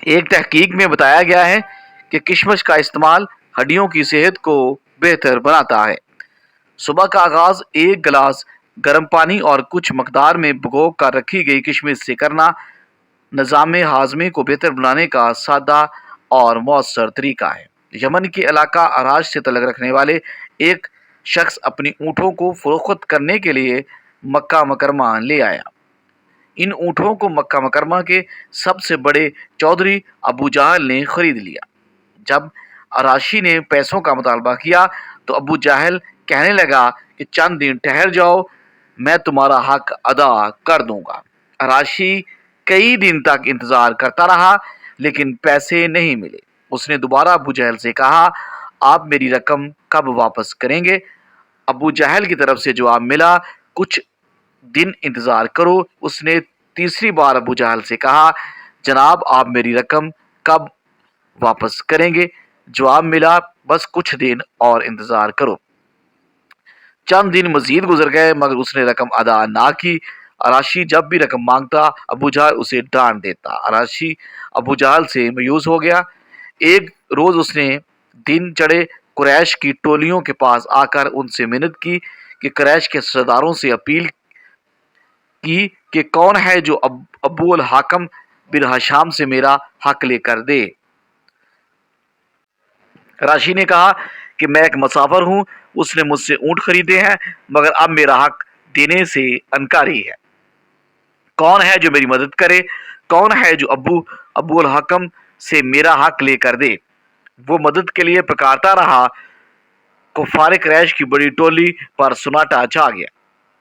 ایک تحقیق میں بتایا گیا ہے کہ کشمش کا استعمال ہڈیوں کی صحت کو بہتر بناتا ہے۔ صبح کا آغاز ایک گلاس گرم پانی اور کچھ مقدار میں بھگو کر رکھی گئی کشمش سے کرنا نظام ہاضمے کو بہتر بنانے کا سادہ اور مؤثر طریقہ ہے۔ یمن کے علاقہ اراج سے تعلق رکھنے والے ایک شخص اپنی اونٹوں کو فروخت کرنے کے لیے مکہ مکرمہ لے آیا۔ ان اونٹوں کو مکہ مکرمہ کے سب سے بڑے چودھری ابو جہل نے خرید لیا۔ جب اراشی نے پیسوں کا مطالبہ کیا تو ابو جہل کہنے لگا کہ چند دن ٹھہر جاؤ، میں تمہارا حق ادا کر دوں گا۔ اراشی کئی دن تک انتظار کرتا رہا لیکن پیسے نہیں ملے۔ اس نے دوبارہ ابو جہل سے کہا، آپ میری رقم کب واپس کریں گے؟ ابو جہل کی طرف سے جواب ملا، کچھ دن انتظار کرو۔ اس نے تیسری بار ابو جہل سے کہا، جناب آپ میری رقم کب واپس کریں گے؟ جواب ملا، بس کچھ دن اور انتظار کرو۔ چند دن مزید گزر گئے مگر اس نے رقم ادا نہ کی۔ اراشی جب بھی رقم مانگتا ابو جہل اسے ڈانٹ دیتا۔ اراشی ابو جہل سے مایوس ہو گیا۔ ایک روز اس نے دن چڑھے قریش کی ٹولیوں کے پاس آ کر ان سے منت کی کہ قریش کے سرداروں سے اپیل کی کہ کون ہے جو ابو الحکم بن ہشام سے میرا حق لے کر دے۔ راشی نے کہا کہ میں ایک مسافر ہوں، اس نے مجھ سے اونٹ خریدے ہیں مگر اب میرا حق دینے سے انکاری ہے۔ کون ہے جو میری مدد کرے؟ کون ہے جو ابو الحکم سے میرا حق لے کر دے؟ وہ مدد کے لیے پکارتا رہا۔ کفار قریش کی بڑی ٹولی پر سناٹا چھا گیا۔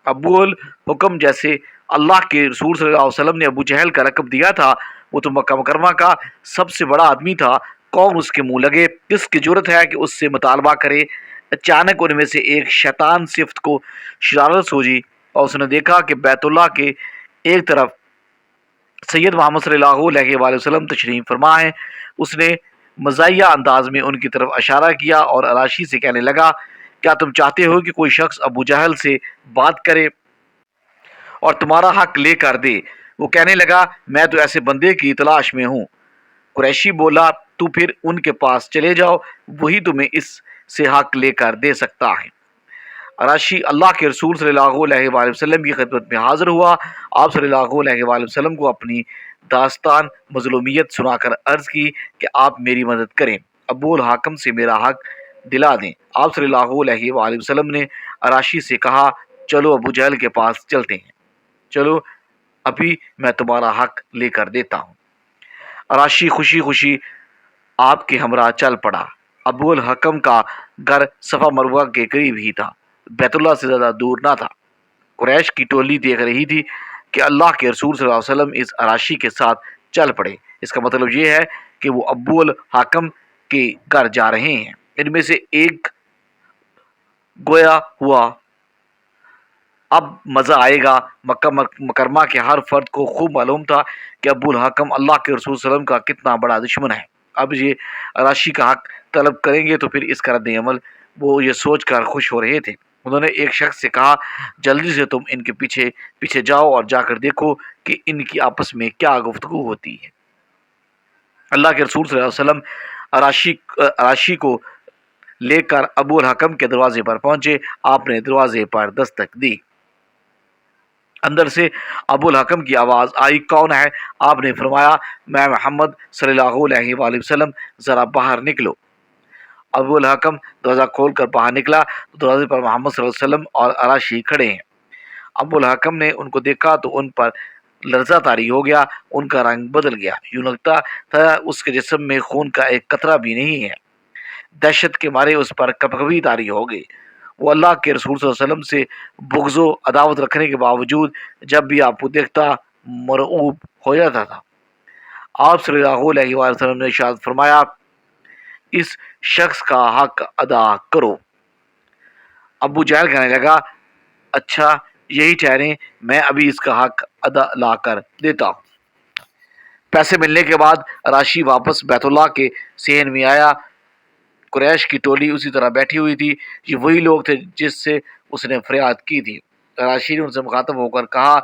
ابو الحکم جیسے اللہ کے رسول صلی اللہ علیہ وسلم نے ابو جہل کا لقب دیا تھا، وہ تو مکہ مکرمہ کا سب سے بڑا آدمی تھا۔ کون اس کے منہ لگے؟ کس کی جرت ہے کہ اس سے مطالبہ کرے؟ اچانک ان میں سے ایک شیطان صفت کو شرارت سوجی اور اس نے دیکھا کہ بیت اللہ کے ایک طرف سید محمد صلی اللہ علیہ وآلہ وسلم تشریف فرما ہے۔ اس نے مزاحیہ انداز میں ان کی طرف اشارہ کیا اور اراشی سے کہنے لگا، کیا تم چاہتے ہو کہ کوئی شخص ابو جہل سے بات کرے اور تمہارا حق لے کر دے؟ وہ کہنے لگا، میں تو ایسے بندے کی تلاش میں ہوں۔ قریشی بولا، تو پھر ان کے پاس چلے جاؤ، وہی تمہیں اس سے حق لے کر دے سکتا ہے۔ اراشی اللہ کے رسول صلی اللہ علیہ وآلہ وسلم کی خدمت میں حاضر ہوا۔ آپ صلی اللہ علیہ وآلہ وسلم کو اپنی داستان مظلومیت سنا کر عرض کی کہ آپ میری مدد کریں، ابو الحکم سے میرا حق دلا دیں۔ آپ صلی اللہ علیہ وآلہ وسلم نے اراشی سے کہا، چلو ابو جہل کے پاس چلتے ہیں، چلو ابھی میں تمہارا حق لے کر دیتا ہوں۔ اراشی خوشی خوشی آپ کے ہمراہ چل پڑا۔ ابو الحکم کا گھر صفا مروہ کے قریب ہی تھا، بیت اللہ سے زیادہ دور نہ تھا۔ قریش کی ٹولی دیکھ رہی تھی کہ اللہ کے رسول صلی اللہ علیہ وسلم اس اراشی کے ساتھ چل پڑے۔ اس کا مطلب یہ ہے کہ وہ ابو الحکم کے گھر جا رہے ہیں۔ ان میں سے ایک گویا ہوا، اب مزہ آئے گا۔ مکہ مکرمہ کے ہر فرد کو خوب معلوم تھا کہ ابو الحکم اللہ کے رسول صلی اللہ علیہ وسلم کا کتنا بڑا دشمن ہے۔ اب یہ اراشی کا حق طلب کریں گے تو پھر اس کا رد عمل، وہ یہ سوچ کر خوش ہو رہے تھے۔ انہوں نے ایک شخص سے کہا، جلدی سے تم ان کے پیچھے پیچھے جاؤ اور جا کر دیکھو کہ ان کی آپس میں کیا گفتگو ہوتی ہے۔ اللہ کے رسول صلی اللہ علیہ وسلم اراشی کو لے کر ابو الحکم کے دروازے پر پہنچے۔ آپ نے دروازے پر دستک دی۔ اندر سے ابو الحکم کی آواز آئی، کون ہے؟ آپ نے فرمایا، میں محمد صلی اللہ علیہ وآلہ وسلم، ذرا باہر نکلو۔ ابو الحکم دروازہ کھول کر باہر نکلا تو دروازے پر محمد صلی اللہ علیہ وسلم اور اراشی کھڑے ہیں۔ ابو الحکم نے ان کو دیکھا تو ان پر لرزہ طاری ہو گیا، ان کا رنگ بدل گیا، یوں لگتا تھا اس کے جسم میں خون کا ایک قطرہ بھی نہیں ہے۔ دہشت کے مارے اس پر کپکپی طاری ہو گئی۔ وہ اللہ کے رسول صلی اللہ علیہ وسلم سے بغض و عداوت رکھنے کے باوجود جب بھی آپ کو دیکھتا مرعوب ہو جاتا تھا۔ آپ صلی اللہ علیہ وآلہ وسلم نے ارشاد فرمایا، اس شخص کا حق ادا کرو۔ ابو جہل کہنے لگا، اچھا یہی ٹھہریں، میں ابھی اس کا حق ادا لا کر دیتا ہوں۔ پیسے ملنے کے بعد اراشی واپس بیت اللہ کے صحن میں آیا۔ قریش کی ٹولی اسی طرح بیٹھی ہوئی تھی۔ یہ وہی لوگ تھے جس سے اس نے فریاد کی تھی۔ اراشی نے ان سے مخاطب ہو کر کہا،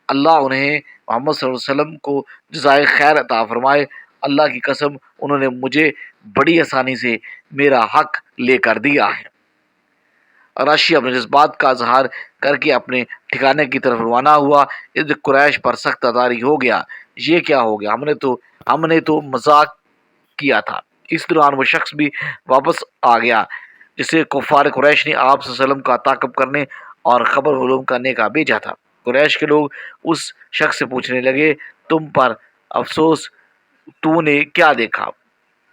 اللہ انہیں محمد صلی اللہ علیہ وسلم کو جزائے خیر عطا فرمائے، اللہ کی قسم انہوں نے مجھے بڑی آسانی سے میرا حق لے کر دیا ہے۔ راشی اپنے جذبات کا اظہار کر کے اپنے ٹھکانے کی طرف روانہ ہوا۔ اس قریش پر سخت تداری ہو گیا، یہ کیا ہو گیا، ہم نے تو مذاق کیا تھا۔ اس دوران وہ شخص بھی واپس آ گیا جسے کفار قریش نے آپ صلی اللہ علیہ وسلم کا تعاقب کرنے اور خبر معلوم کرنے کا بھیجا تھا۔ قریش کے لوگ اس شخص سے پوچھنے لگے، تم پر افسوس، تو نے کیا دیکھا؟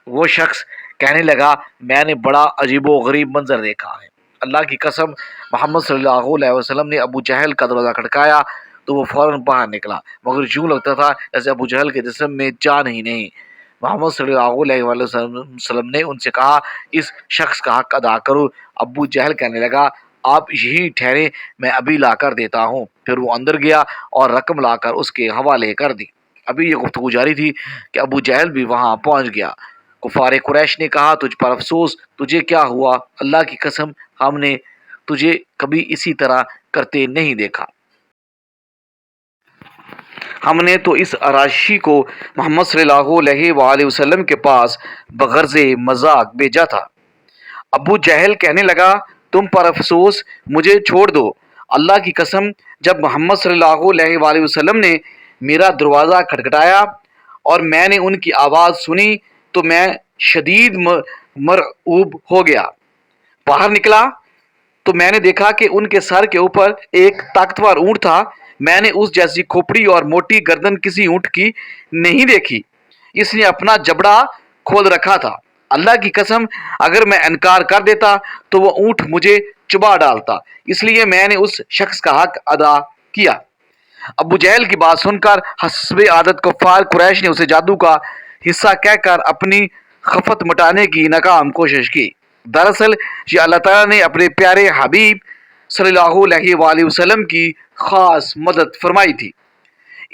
وہ شخص کہنے لگا، میں نے بڑا عجیب و غریب منظر دیکھا ہے۔ اللہ کی قسم، محمد صلی اللہ علیہ وسلم نے ابو جہل کا دروازہ کھٹکایا تو وہ فوراً باہر نکلا، مگر یوں لگتا تھا جیسے ابو جہل کے جسم میں جان ہی نہیں۔ محمد صلی اللہ علیہ وسلم نے ان سے کہا، اس شخص کا حق ادا کرو۔ ابو جہل کہنے لگا، آپ یہی ٹھہرے، میں ابھی لا کر دیتا ہوں۔ پھر وہ اندر گیا اور رقم لا کر اس کے حوالے کر دی۔ ابھی یہ گفتگو جاری تھی کہ ابو جہل بھی وہاں پہنچ گیا۔ کفار قریش نے کہا، تجھ پر افسوس، تجھے کیا ہوا؟ اللہ کی قسم، ہم نے تجھے کبھی اسی طرح کرتے نہیں دیکھا۔ ہم نے تو اس راشی کو محمد صلی اللہ علیہ وآلہ وسلم کے پاس بغرض مذاق بھیجا تھا۔ ابو جہل کہنے لگا، تم پر افسوس، مجھے چھوڑ دو۔ اللہ کی قسم، جب محمد صلی اللہ علیہ وآلہ وسلم نے میرا دروازہ کھٹکھٹایا اور میں نے ان کی آواز سنی تو میں شدید مرعوب ہو گیا۔ باہر نکلا تو میں نے دیکھا کہ ان کے سر کے اوپر ایک طاقتور اونٹ تھا۔ میں نے اس جیسی کھوپڑی اور موٹی گردن کسی اونٹ کی نہیں دیکھی۔ اس نے اپنا جبڑا کھول رکھا تھا۔ اللہ کی قسم، اگر میں انکار کر دیتا تو وہ اونٹ مجھے چبا ڈالتا، اس لیے میں نے اس شخص کا حق ادا کیا۔ ابو جہل کی بات سن کر حسب عادت کفار قریش نے اسے جادو کا حصہ کہہ کر اپنی خفت مٹانے کی ناکام کوشش کی۔ دراصل یہ اللہ تعالیٰ نے اپنے پیارے حبیب صلی اللہ علیہ وآلہ وسلم کی خاص مدد فرمائی تھی۔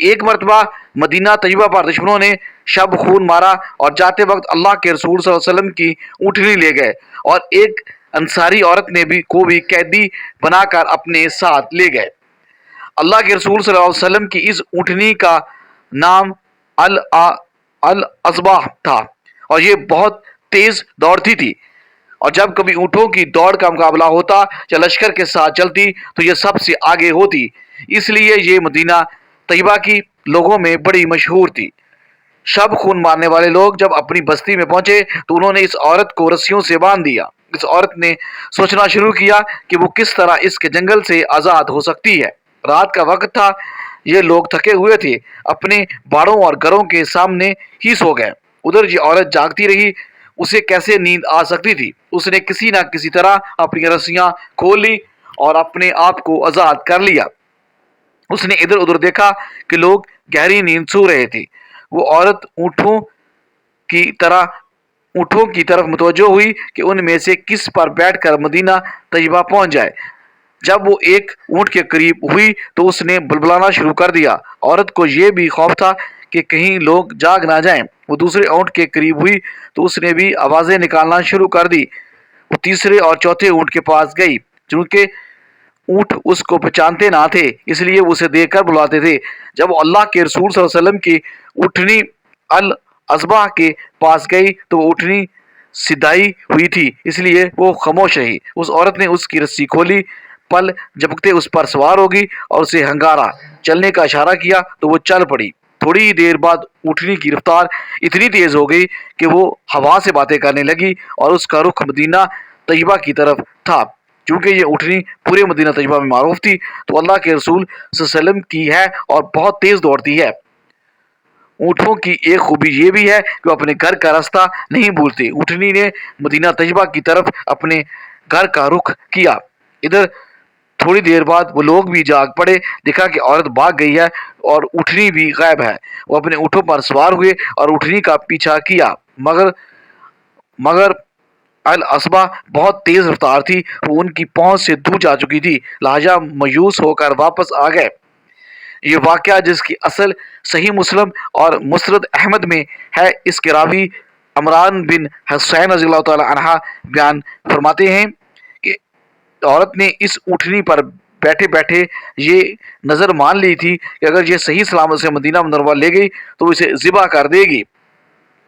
ایک مرتبہ مدینہ طیبہ پر دشمنوں نے شب خون مارا اور جاتے وقت اللہ کے رسول صلی اللہ علیہ وسلم کی اونٹنی لے گئے اور ایک انصاری عورت کو بھی قیدی بنا کر اپنے ساتھ لے گئے۔ اللہ کے رسول صلی اللہ علیہ وسلم کی اس اونٹنی کا نام العصبہ تھا اور یہ بہت تیز دوڑتی تھی، اور جب کبھی اونٹوں کی دوڑ کا مقابلہ ہوتا یا لشکر کے ساتھ چلتی تو یہ سب سے آگے ہوتی، اس لیے یہ مدینہ طیبہ کی لوگوں میں بڑی مشہور تھی۔ شب خون مارنے والے لوگ جب اپنی بستی میں پہنچے تو انہوں نے اس عورت کو رسیوں سے باندھ دیا۔ اس عورت نے سوچنا شروع کیا کہ وہ کس طرح اس کے جنگل سے آزاد ہو سکتی ہے۔ رات کا وقت تھا، یہ لوگ تھکے ہوئے تھے، اپنے باڑوں اور گھروں کے سامنے ہی سو گئے۔ ادھر یہ عورت جاگتی رہی، اسے کیسے نیند آ سکتی تھی؟ اس نے کسی نہ کسی طرح اپنی رسیاں کھول لی اور اپنے آپ کو آزاد کر لیا۔ اس نے ادھر ادھر دیکھا کہ لوگ گہری نیند سو رہے تھے۔ وہ عورت اونٹوں کی طرف متوجہ ہوئی کہ ان میں سے کس پر بیٹھ کر مدینہ طیبہ پہنچ جائے۔ جب وہ ایک اونٹ کے قریب ہوئی تو اس نے بلبلانا شروع کر دیا۔ عورت کو یہ بھی خوف تھا کہ کہیں لوگ جاگ نہ جائیں۔ وہ دوسرے اونٹ کے قریب ہوئی تو اس نے بھی آوازیں نکالنا شروع کر دی۔ وہ تیسرے اور چوتھے اونٹ کے پاس گئی، چونکہ اونٹ اس کو پہچانتے نہ تھے اس لیے وہ اسے دیکھ کر بلاتے تھے۔ جب وہ اللہ کے رسول صلی اللہ علیہ وسلم کی اونٹنی العصبہ کے پاس گئی تو وہ اونٹنی سدھائی ہوئی تھی، اس لیے وہ خاموش رہی۔ اس عورت نے اس کی رسی کھولی، پل جھپکتے اس پر سوار ہوگی اور اسے ہنگارا چلنے کا اشارہ کیا تو وہ چل پڑی۔ تھوڑی ہی دیر بعد اونٹنی کی رفتار اتنی تیز ہو گئی کہ وہ ہوا سے باتیں کرنے لگی اور اس کا رخ مدینہ طیبہ کی طرف تھا۔ چونکہ یہ اونٹنی پورے مدینہ طیبہ میں معروف تھی تو اللہ کے رسول صلی اللہ علیہ وسلم کی ہے اور بہت تیز دوڑتی ہے۔ اونٹوں کی ایک خوبی یہ بھی ہے کہ وہ اپنے گھر کا راستہ نہیں بھولتے۔ اونٹنی نے مدینہ طیبہ کی طرف اپنے گھر کا رخ کیا۔ ادھر تھوڑی دیر بعد وہ لوگ بھی جاگ پڑے، دیکھا کہ عورت بھاگ گئی ہے اور اونٹنی بھی غائب ہے۔ وہ اپنے اونٹوں پر سوار ہوئے اور اونٹنی کا پیچھا کیا، مگر العصبہ بہت تیز رفتار تھی، وہ ان کی پہنچ سے دور جا چکی تھی، لہذا مایوس ہو کر واپس آ گئے۔ یہ واقعہ جس کی اصل صحیح مسلم اور مسند احمد میں ہے، اس کے راوی عمران بن حسین رضی اللہ تعالی عنہ بیان فرماتے ہیں کہ عورت نے اس اونٹنی پر بیٹھے بیٹھے یہ نظر مان لی تھی کہ اگر یہ صحیح سلامت سے مدینہ منورہ لے گئی تو اسے ذبح کر دے گی۔